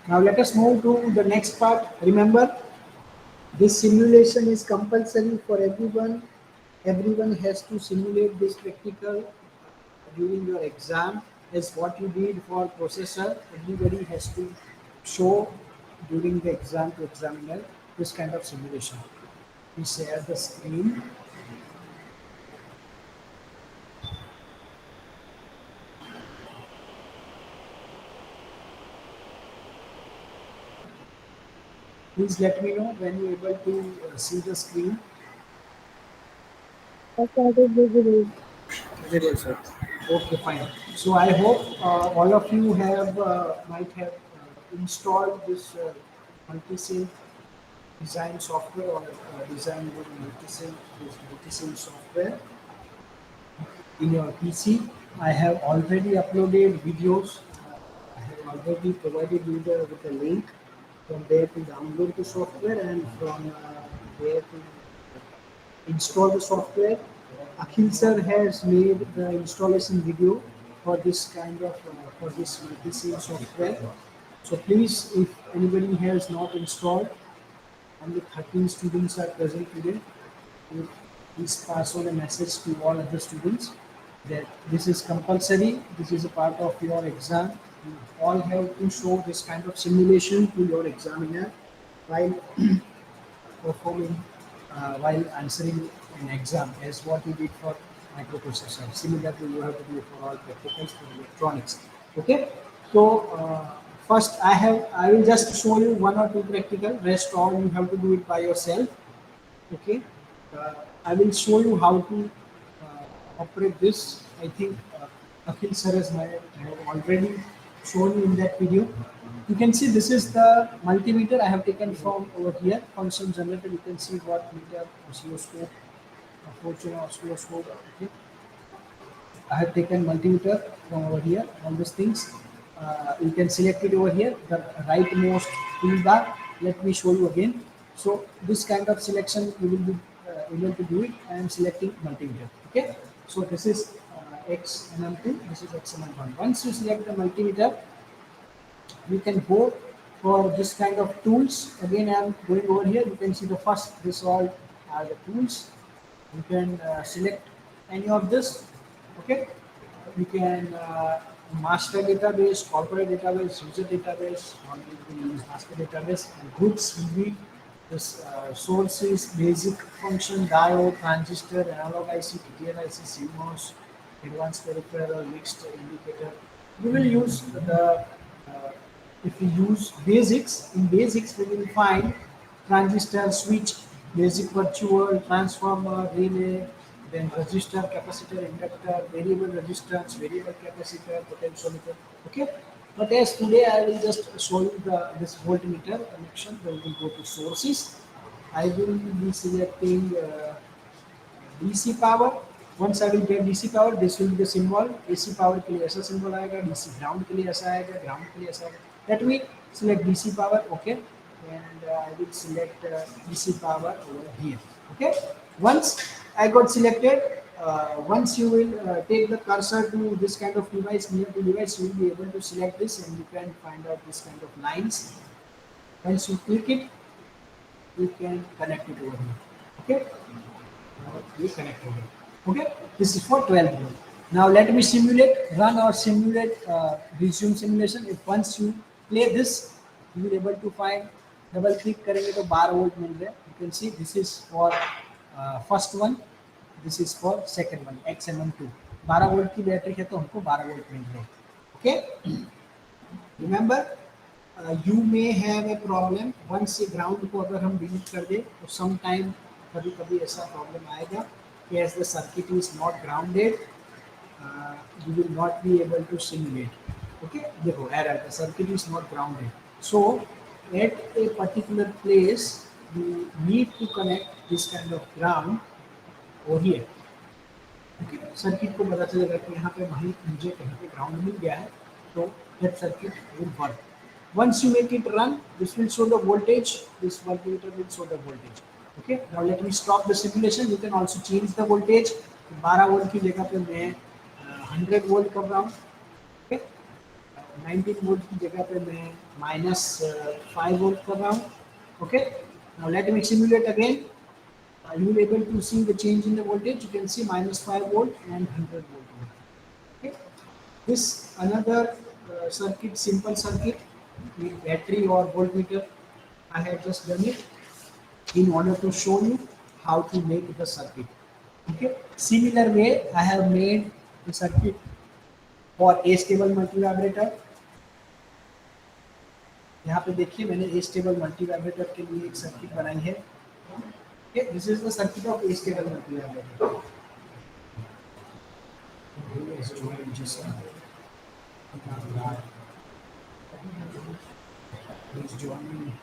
Now let us move to the next part. Remember, this simulation is compulsory for everyone. Everyone has to simulate this practical during your exam. As what you did for processor, everybody has to show during the exam to examiner this kind of simulation. We share the screen. Please let me know when you're able to see the screen. I started visiting. Very sir. Okay, fine. So I hope all of you have might have installed this multi-sim design software or design with multi-sim this multi-sim software in your PC. I have already uploaded videos. I have already provided you with the link from there to download the software and from there to install the software. Akhil sir has made the installation video for this kind of for this VPC software. So please, if anybody has not installed, only 13 students are present today. Please pass on a message to all other students that this is compulsory. This is a part of your exam. You all have to show this kind of simulation to your examiner while performing while answering an exam as what you did for microprocessor. Similarly, you have to do for all practicals for electronics. Okay. So first, I will just show you one or two practical. Rest all you have to do it by yourself. Okay. I will show you how to operate this. I think Akhil sir have already shown you in that video. You can see this is the multimeter I have taken from over here. Function generator. You can see what meter, oscilloscope, fortune oscilloscope. Okay. I have taken multimeter from over here. All these things. You can select it over here. The rightmost toolbar. Let me show you again. So this kind of selection you will be able to do it. I am selecting multimeter. Okay. So this is XMM2. This is XMM1. Once you select the multimeter, you can go for this kind of tools. Again, I am going over here. You can see the first. This all are the tools. You can select any of this. Okay. You can master database, corporate database, user database, or you can use master database. And groups will be this sources, basic function, diode, transistor, analog IC, TTL IC, CMOS, advanced peripheral, mixed indicator. We will use the if we use basics. In basics, we will find transistor, switch, basic virtual, transformer, relay, then resistor, capacitor, inductor, variable resistance, variable capacitor, potentiometer. Okay. But as today I will just show you this voltmeter connection. Then we will go to sources. I will be selecting DC power. Once I will get DC power, this will be the symbol. AC power के लिए ऐसा symbol आएगा, DC ground के लिए ऐसा आएगा, ground के लिए ऐसा आएगा. Let me select DC power, okay, and I will select DC power over here, okay. Once I got selected, once you will take the cursor to this kind of device, near to device, you will be able to select this and you can find out this kind of lines. Once you click it, you can connect it over here, okay. Now we connect over here. Okay, this is for 12 volt. Now let me simulate, run or simulate, resume simulation. If once you play this, you will able to find. Double click करेंगे तो 12 volt मिल रहा है. You can see this is for first one, this is for second one, XMM2. 12 volt की battery है तो हमको 12 volt मिल रहे हैं. Okay. Remember, you may have a problem. Once ये ground को अगर हम delete कर दे तो sometime कभी-कभी ऐसा problem आएगा. As the circuit is not grounded, you will not be able to simulate. Okay, देखो error, the circuit is not grounded. So at a particular place, you need to connect this kind of ground over here. Okay, circuit को पता चलेगा कि यहाँ पे वहीं मुझे कहीं पे ground मिल गया है, तो that circuit will work. Once you make it run, this will show the voltage. This voltmeter will show the voltage. Okay, now let me stop the simulation. You can also change the voltage. 12 volt की जगह पे मैं 100 volt कर रहा हूँ. Okay, 19 volt की जगह पे मैं -5 वोल्ट कर रहा हूँ. Okay, now let me simulate again. You will able to see the change in the voltage. You can see -5 volt and 100 volt. Okay, this another circuit, simple circuit with battery or voltmeter. I have just done it in order to show you how to make the circuit. Okay, similar way I have made the circuit for A stable multivibrator. यहाँ पे देखिए मैंने A stable multivibrator के लिए एक circuit बनाई है. Okay, this is the circuit of A stable multivibrator. Yes, just please join me.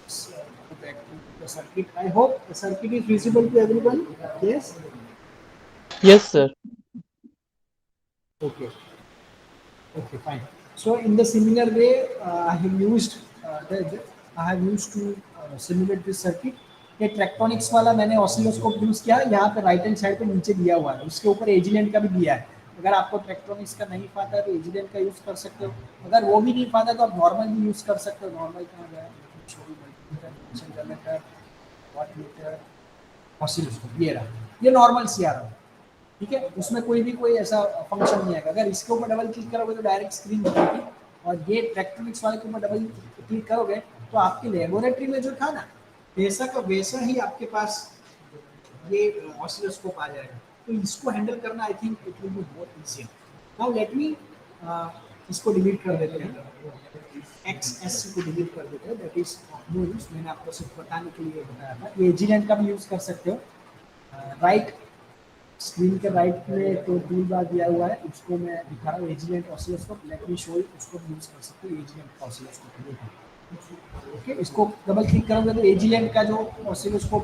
So, back to the circuit. I hope the circuit is visible to everyone. Yes. Yes, sir. Okay. Okay, fine. So in the similar way, I have used I have used to simulate this circuit. ये ट्रैक्टोनिक्स वाला मैंने oscilloscope use किया. यहाँ पे right hand side पे नीचे दिया हुआ है, उसके ऊपर एजिलेंट का भी दिया है. अगर आपको ट्रैक्टोनिक्स का नहीं पता है तो एजिलेंट का यूज कर सकते हो. अगर वो भी नहीं पता तो आप नॉर्मल भी यूज कर सकते हो. नॉर्मल कहाँ गया, वॉटमीटर, ऑसिलोस्कोप ये रहा. ये नॉर्मल सी आ रहा है. ठीक है, उसमें कोई ऐसा फंक्शन नहीं आएगा. अगर इसके ऊपर डबल क्लिक करोगे तो डायरेक्ट स्क्रीन दिखेगी. और ये इलेक्ट्रॉनिक्स वाले के ऊपर डबल क्लिक करोगे तो आपकी लेबोरेटरी में जो था ना वैसा का वैसा ही आपके पास ये ऑसिलोस्कोप आ जाएगा. तो इसको हैंडल करना I think it will be more easy. Now let me इसको डिलीट कर देते हैं. XS को डिलीट कर देते हैं. That is no use. मैंने आपको सिर्फ बताने के लिए बताया था. ये एजीलेंट का भी यूज कर सकते हो. राइट स्क्रीन के राइट में तो टूल बार दिया हुआ है, उसको मैं दिखा रहा हूँ. Agilent oscilloscope, let me show you. उसको यूज कर सकते हो एजिलेंट ऑसिलोस्कोप. ओके, इसको डबल क्लिक करोगे तो एजिलेंट का जो ऑसिलोस्कोप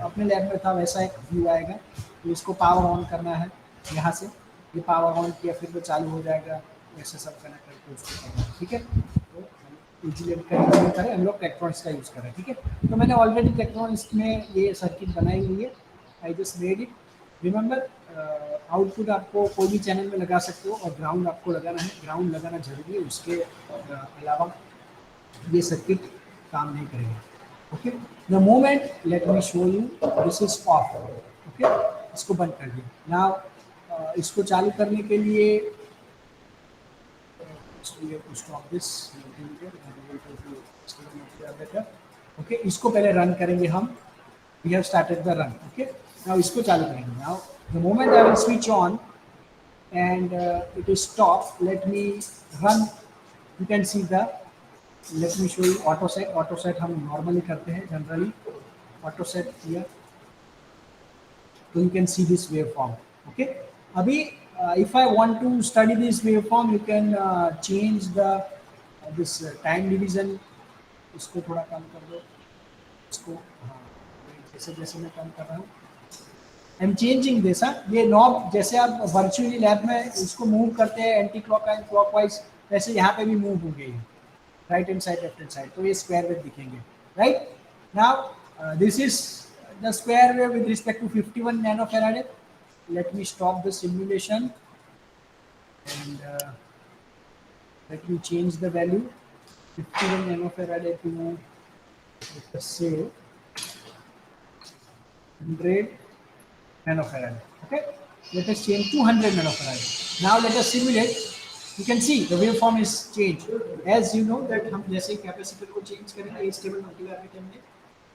अपने लैब में था वैसा एक व्यू आएगा. तो इसको पावर ऑन करना है यहाँ से. ये पावर ऑन किया फिर तो चालू हो जाएगा. ऐसे सब कनेक्ट करके उसको करना है. ठीक है, तो एजिलेंट का यूज नहीं करें, हम लोग टेक्ट्रॉनिक्स का यूज करें. ठीक है, तो मैंने ऑलरेडी टेक्ट्रॉनिक्स में ये सर्किट बनाई हुई है. I just made it. Remember, output आपको कोई भी चैनल में लगा सकते हो और ग्राउंड आपको लगाना है. ग्राउंड लगाना जरूरी है, उसके अलावा ये सर्किट काम नहीं करेगा. Okay, the moment let me show you this is of. Okay, इसको बंद कर दिया. नाउ इसको चालू करने के लिए स्टॉप दिस. ओके, इसको पहले रन करेंगे हम. We have started the run. Okay, now इसको चालू करेंगे. Now the moment I will switch on and it is stopped, let me run. You can see the, let me show you auto set. Auto set हम normally करते हैं generally. Auto set here, so you can see this waveform. Okay, अभी if I want to study this waveform, you can change the this time division. इसको थोड़ा कम कर दो. इसको जैसे जैसे मैं कम कर रहा हूँ, आई एम चेंजिंग दिस. ये नॉब जैसे आप वर्चुअली लैब में इसको मूव करते हैं एंटी क्लॉकवाइज क्लॉकवाइज, वैसे यहाँ पे भी मूव हो गई है right hand side left hand side. तो ये स्क्वायर वेव दिखेंगे. Right, now this is the square wave with respect to 51 nanofarad. Let me stop the simulation and let me change the value 51 nanofarad to say 100 nanofarad. Okay, let us change 200 nanofarad. Now let us simulate. You can see the waveform is changed. As you know that हम जैसे capacitor को change करेंगे stable मल्टीवैब्रेटर में,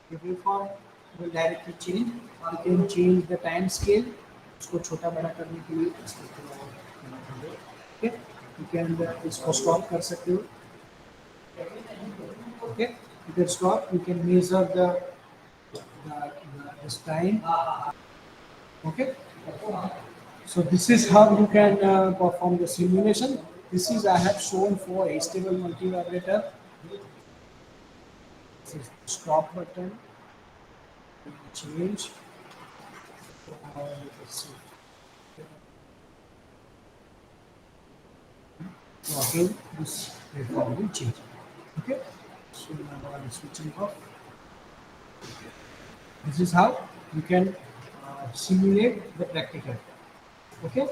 the waveform will directly change. You can change the time scale. उसको छोटा बड़ा करने के लिए okay, you can इसको stop कर सकते हो. Okay, you can stop. You can measure this time. Okay, so this is how you can perform the simulation. This is I have shown for a stable multivibrator. This is stop button. Change. Let's see. So again, this waveform will change. Okay, so now I am switching off. This is how you can simulate the practical. Okay.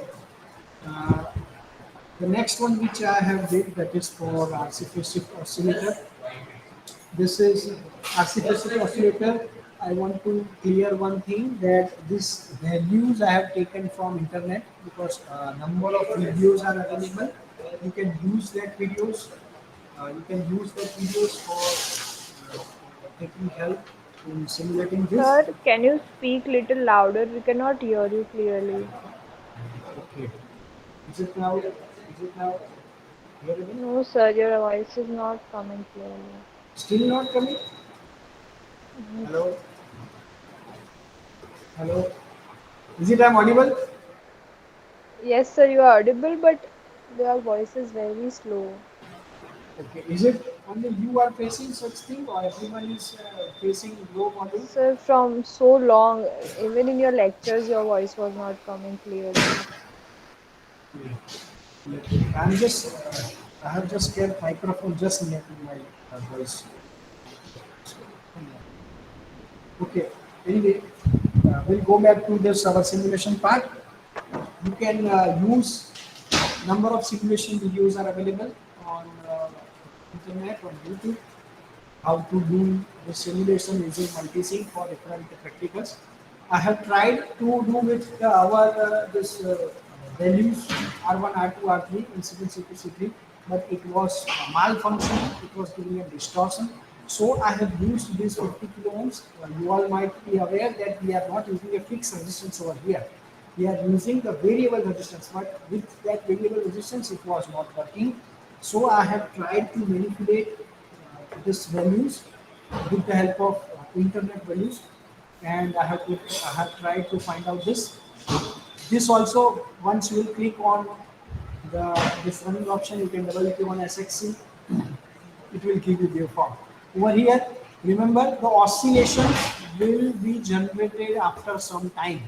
Uh, the next one which I have did, that is for RC oscillator. This is RC oscillator. I want to clear one thing, that this values I have taken from internet, because number of videos are available. You can use that videos. For taking help in simulating this. Sir, can you speak little louder? We cannot hear you clearly. Okay. Is it now? Is it now hearable? No, sir, your voice is not coming clearly. Still not coming? Mhm. Hello? Hello? Is it I'm audible? Yes, sir, you are audible, but your voice is very slow. Okay. Is it only you are facing such thing, or everyone is facing low volume? Sir, from so long, even in your lectures, your voice was not coming clearly. I'm just, I have just kept microphone just near to my voice. Okay. Anyway, we'll go back to this our simulation part. You can use number of simulation videos are available on internet, on YouTube. How to do the simulation using multisync for different practicals. I have tried to do with our this values R1, R2, R3, incident C2, C3, but it was malfunctioning. It was giving a distortion. So I have used this 50 kilo ohms. You all might be aware that we are not using a fixed resistance over here. We are using the variable resistance, but with that variable resistance, it was not working. So I have tried to manipulate this values with the help of internet values, and I have tried to find out this. This also, once you will click on the this running option, you can double click on SXC, it will give you waveform. Over here, remember the oscillations will be generated after some time.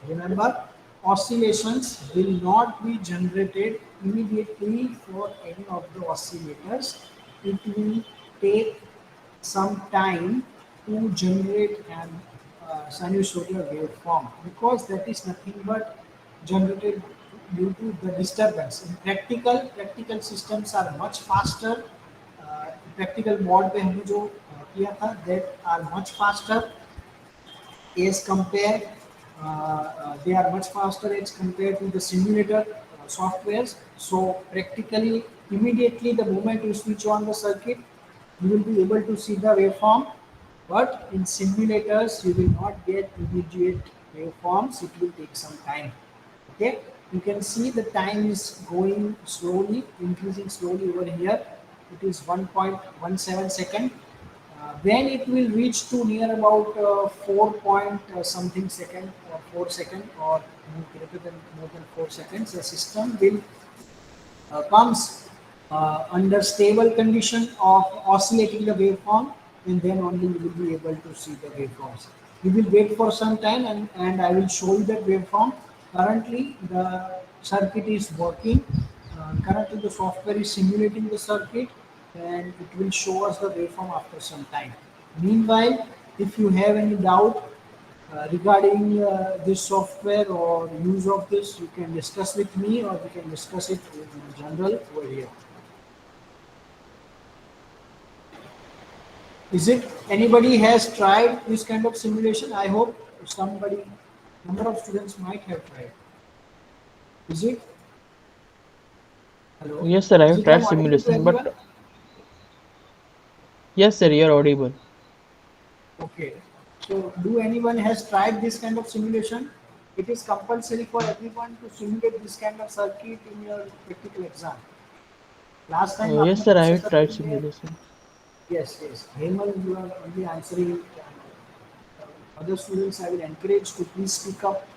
Remember, oscillations will not be generated immediately for any of the oscillators. It will take some time to generate an sinusoidal waveform, because that is nothing but generated due to the disturbance. In practical systems are much faster. Practical mode पे हमने जो किया था, that are much faster as compare they are much faster as compared to the simulator softwares. So practically, immediately the moment you switch on the circuit, you will be able to see the waveform, but in simulators you will not get immediate waveforms. It will take some time. Okay, you can see the time is going slowly, increasing slowly over here. It is 1.17 second. When it will reach to near about 4 point something second, or 4 second, or greater than more than 4 seconds, the system will comes under stable condition of oscillating the waveform, and then only you will be able to see the waveforms. You will wait for some time, and I will show you that waveform. Currently, the circuit is working. Currently, the software is simulating the circuit, and it will show us the waveform after some time. Meanwhile, if you have any doubt regarding this software or use of this, you can discuss with me, or we can discuss it in general over here. Is it anybody has tried this kind of simulation? I hope somebody, number of students might have tried. Is it? Hello? Yes, sir, I Is have it I'm tried audible to simulation, everyone? but yes, sir, you're audible. Okay. So do anyone has tried this kind of simulation? It is compulsory for everyone to simulate this kind of circuit in your practical exam. Last time Yes, आपने sir, I have processor tried के लिए, simulation. yes, yes. Hemal, you are only answering. Other students, I will encourage to please speak up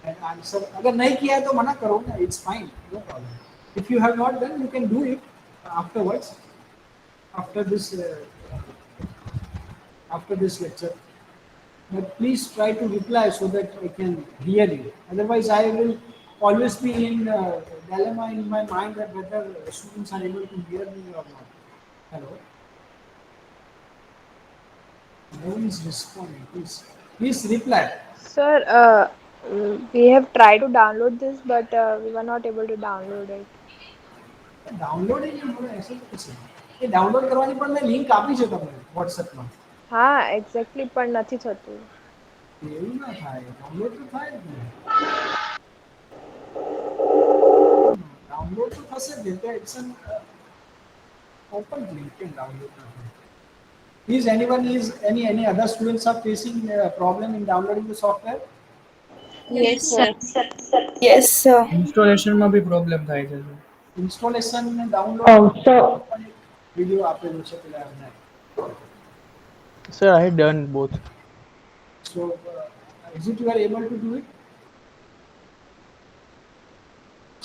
and answer. अगर नहीं किया है तो मना करो ना. It's fine, no problem. If you have not done, you can do it afterwards, after this, after this lecture. But please try to reply so that I can hear you. Otherwise, I will always be in dilemma in my mind that whether students are able to hear me or not. Hello. No one is responding. Please reply. Sir, We have tried to download this, but we were not able to download it. Downloading ऐसे तो कुछ नहीं. એ download કરવાની પણ મેં link આપી છે તમને વોટ્સએપમાં. હા એક્ઝેક્ટલી પણ નથી થતું. એવું ના થાય, ડાઉનલોડ તો થાય જ ને. ડાઉનલોડ તો થશે જ. It's an open link can download now. Is anyone is any other students are facing a problem in downloading the software? Yes, sir. Yes, sir. ઇન્સ્ટોલેશનમાં B problem થાય છે sir. Installation and download video આપેલું છે પેલા એમને. Sir, I had done both. So is it you are able to do it?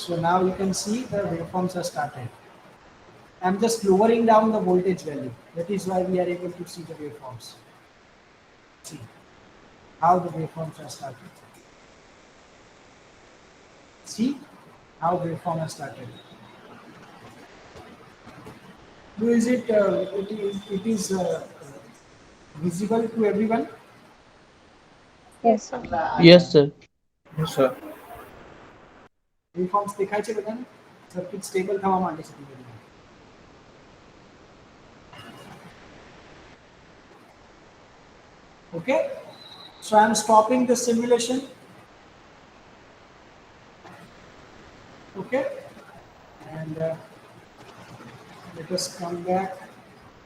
So now you can see the waveforms are started. I'm just lowering down the voltage value. That is why we are able to see the waveforms. See how the waveforms are started. See how waveform has started. Is it it is visible to everyone? Yes, sir. Yes, sir. Yes, sir. Waveforms દેખાય છે બધાને? Circuit stable થવા માંડે છે ધીમે ધીમે. Okay, so I'm stopping the simulation. Okay, and let us come back.